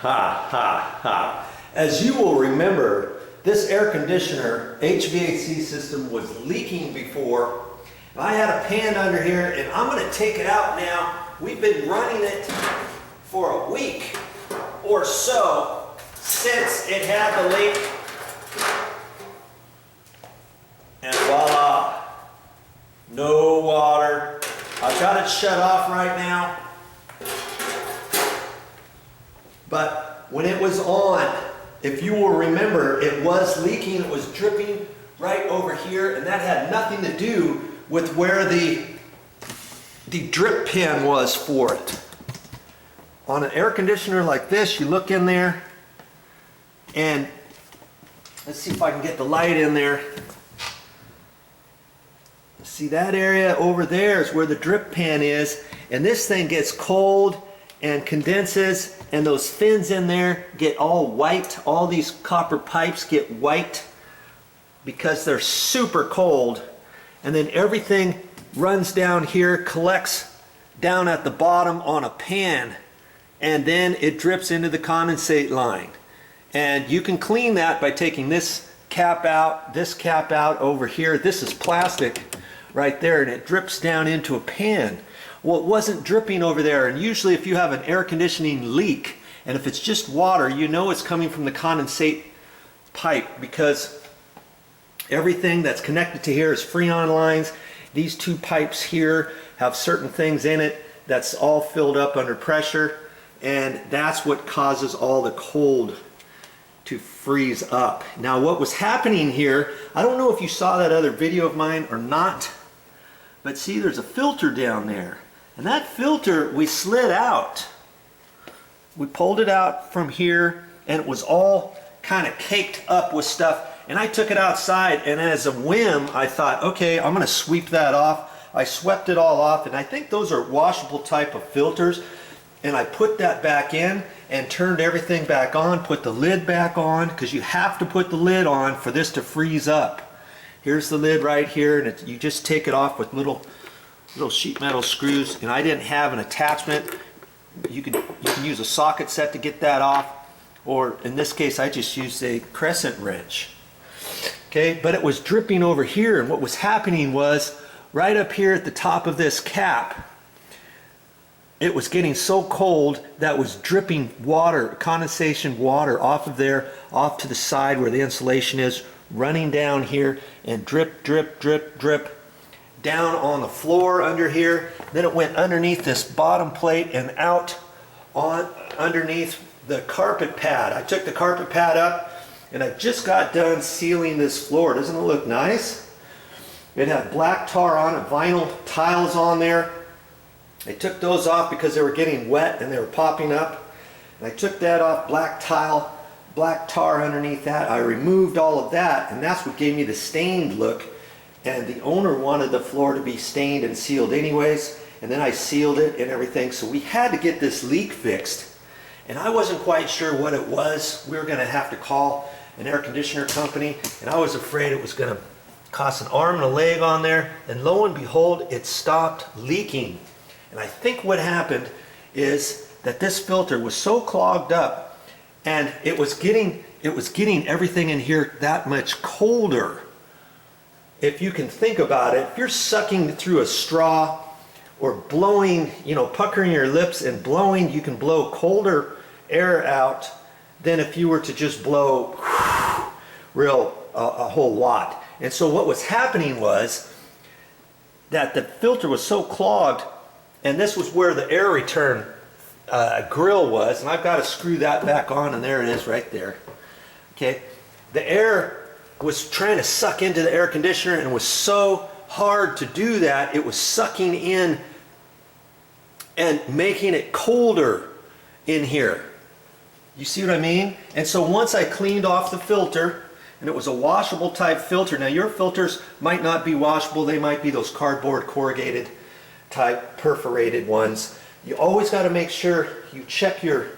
Ha ha ha. As you will remember, this air conditioner HVAC system was leaking before. I had a pan under here and I'm going to take it out now. We've been running it for a week or so since it had the leak. And voila, no water. I've got it shut off right now. But when it was on, if you will remember, it was leaking, it was dripping right over here, and that had nothing to do with where the drip pin was for it. On an air conditioner like this, you look in there, and let's see if I can get the light in there. See, that area over there is where the drip pan is, and this thing gets cold and condenses, and those fins in there get all white. All these copper pipes get white because they're super cold, and then everything runs down here, collects down at the bottom on a pan, and then it drips into the condensate line. And you can clean that by taking this cap out over here. This is plastic right there, and it drips down into a pan. Well, it wasn't dripping over there, and usually if you have an air conditioning leak, and if it's just water, you know it's coming from the condensate pipe, because everything that's connected to here is Freon lines. These two pipes here have certain things in it that's all filled up under pressure, and that's what causes all the cold to freeze up. Now what was happening here, I don't know if you saw that other video of mine or not, but see, there's a filter down there. And that filter we slid out. We pulled it out from here, and it was all kind of caked up with stuff. And I took it outside, and as a whim, I thought, okay, I'm going to sweep that off. I swept it all off, and I think those are washable type of filters. And I put that back in and turned everything back on, put the lid back on, because you have to put the lid on for this to freeze up. Here's the lid right here, and you just take it off with little sheet metal screws, and I didn't have an attachment. You can use a socket set to get that off, or in this case I just used a crescent wrench. Okay, but it was dripping over here, and what was happening was right up here at the top of this cap, it was getting so cold that was dripping water, condensation water off of there, off to the side where the insulation is, running down here, and drip, drip, drip, drip down on the floor under here. Then it went underneath this bottom plate and out on underneath the carpet pad. I took the carpet pad up, and I just got done sealing this floor. Doesn't it look nice? It had black tar on it, vinyl tiles on there. I took those off because they were getting wet and they were popping up. And I took that off, black tile, black tar underneath that. I removed all of that, and that's what gave me the stained look. And the owner wanted the floor to be stained and sealed anyways, and then I sealed it and everything. So we had to get this leak fixed, and I wasn't quite sure what it was. We were going to have to call an air conditioner company, and I was afraid it was going to cost an arm and a leg on there, and lo and behold, it stopped leaking. And I think what happened is that this filter was so clogged up, and it was getting everything in here that much colder. If you can think about it, if you're sucking through a straw or blowing, puckering your lips and blowing, you can blow colder air out than if you were to just blow a whole lot. And so what was happening was that the filter was so clogged, and this was where the air return grill was, and I've got to screw that back on, and there it is right there. Okay, the air was trying to suck into the air conditioner, and it was so hard to do that, it was sucking in and making it colder in here. You see what I mean? And so once I cleaned off the filter, and it was a washable type filter. Now your filters might not be washable, they might be those cardboard corrugated type perforated ones. You always got to make sure you check your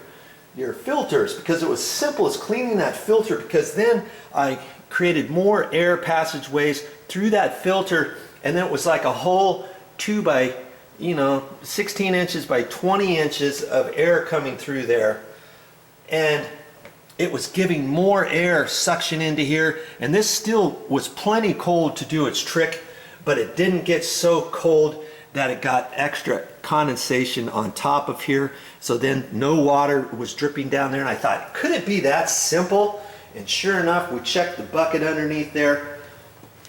filters, because it was simple as cleaning that filter, because then I created more air passageways through that filter, and then it was like a whole 2 by 16 inches by 20 inches of air coming through there. and it was giving more air suction into here, and this still was plenty cold to do its trick, but it didn't get so cold that it got extra condensation on top of here. So then no water was dripping down there, and I thought, could it be that simple? And sure enough, we checked the bucket underneath there,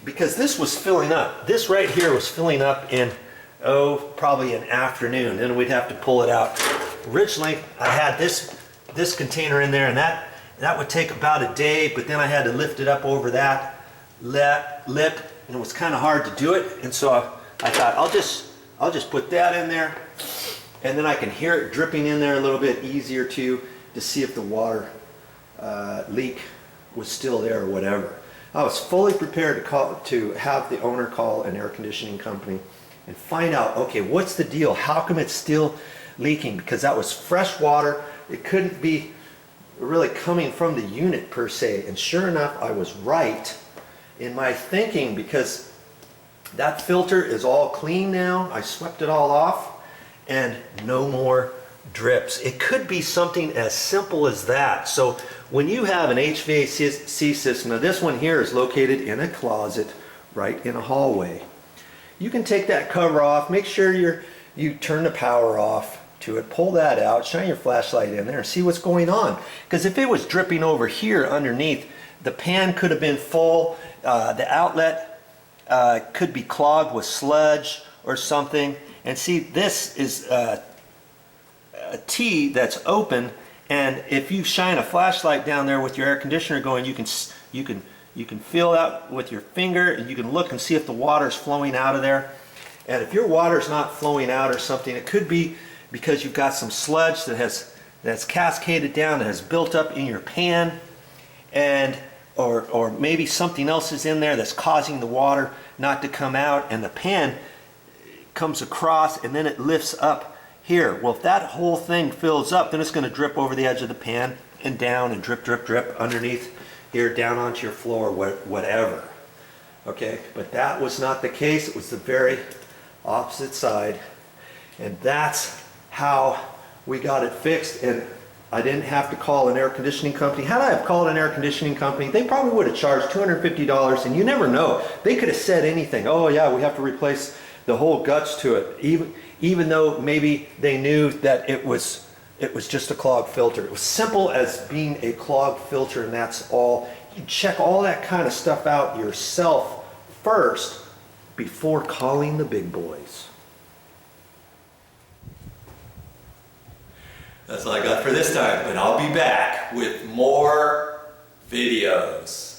because this was filling up. This right here was filling up in, probably an afternoon. Then we'd have to pull it out. Originally, I had this container in there, and that would take about a day, but then I had to lift it up over that lip, and it was kind of hard to do it. And so I thought, I'll just put that in there, and then I can hear it dripping in there a little bit easier to see if the water leak was still there or whatever. I was fully prepared to have the owner call an air conditioning company and find out, okay, what's the deal? How come it's still leaking? Because that was fresh water. It couldn't be really coming from the unit per se. And sure enough, I was right in my thinking, because that filter is all clean now. I swept it all off, and no more drips. It could be something as simple as that. So when you have an HVAC system, now this one here is located in a closet right in a hallway. You can take that cover off, make sure you turn the power off to it, pull that out, shine your flashlight in there and see what's going on. Because if it was dripping over here underneath, the pan could have been full, the outlet could be clogged with sludge or something. And see, this is a T that's open, and if you shine a flashlight down there with your air conditioner going, you can feel out with your finger, and you can look and see if the water is flowing out of there. And if your water is not flowing out or something, it could be because you've got some sludge that's cascaded down, that has built up in your pan, and or maybe something else is in there that's causing the water not to come out, and the pan comes across and then it lifts up here. Well, if that whole thing fills up, then it's going to drip over the edge of the pan and down and drip, drip, drip underneath here, down onto your floor, whatever. Okay, but that was not the case. It was the very opposite side, and that's how we got it fixed. And I didn't have to call an air conditioning company. Had I have called an air conditioning company, they probably would have charged $250, and you never know. They could have said anything. Oh yeah, we have to replace the whole guts to it, even though maybe they knew that it was just a clogged filter. It was simple as being a clogged filter, and that's all. You check all that kind of stuff out yourself first before calling the big boys. That's all I got for this time, but I'll be back with more videos.